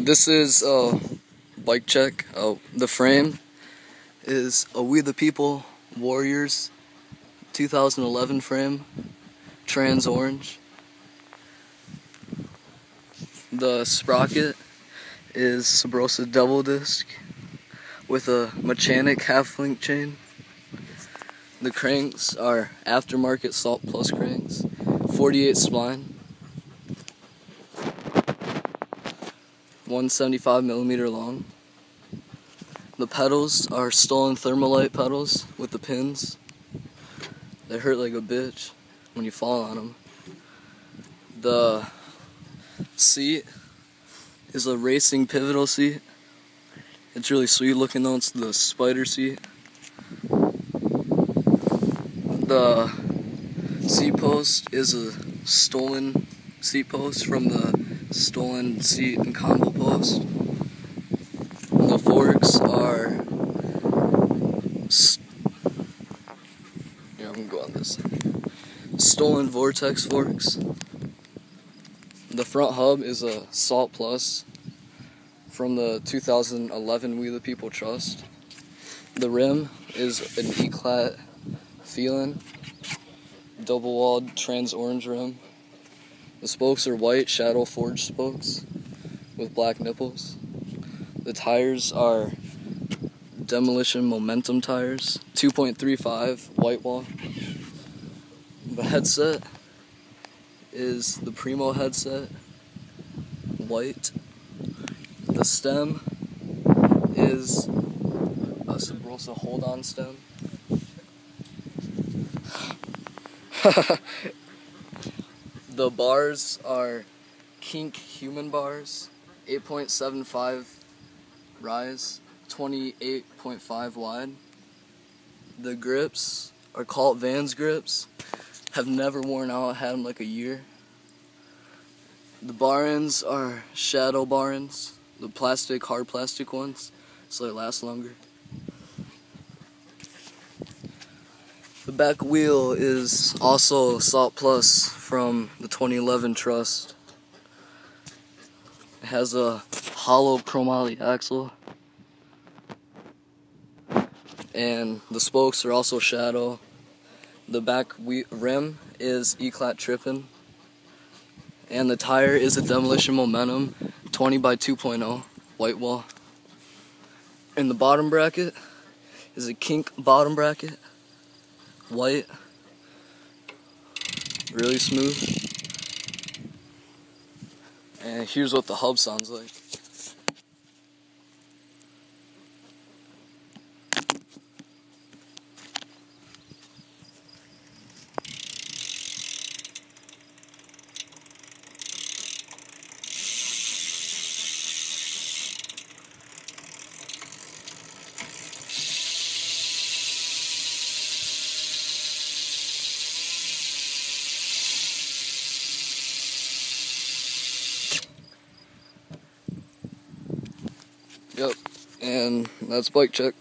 This is a bike check. The frame is a We the People Warriors 2011 frame, trans orange. The sprocket is Subrosa double disc with a mechanic half link chain. The cranks are aftermarket Salt Plus cranks, 48 spline, 175mm long. The pedals are stolen thermalite pedals with the pins. They hurt like a bitch when you fall on them. The seat is a racing pivotal seat. It's really sweet looking though. It's the spider seat. The seat post is a stolen seat post from the stolen seat and combo post. The forks are I'm gonna go on this. Stolen vortex forks. The front hub is a Salt Plus from the 2011 We the People Trust. The rim is an Éclat feeling double walled trans orange rim. The spokes are white shadow forged spokes with black nipples. The tires are Demolition Momentum tires, 2.35 white wall. The headset is the Primo headset, white. The stem is a Subrosa hold-on stem. The bars are Kink human bars, 8.75 rise, 28.5 wide. The grips are called Vans grips, have never worn out, had them like a year. The bar ends are shadow bar ends, the plastic, hard plastic ones, so they last longer. The back wheel is also Salt Plus from the 2011 Trust. It has a hollow chromoly axle. And the spokes are also shadow. The back rim is Éclat tripping. And the tire is a Demolition Momentum 20 by 2.0 white wall. And the bottom bracket is a Kink bottom bracket, white, really smooth. And here's what the hub sounds like. Yep, and that's bike check.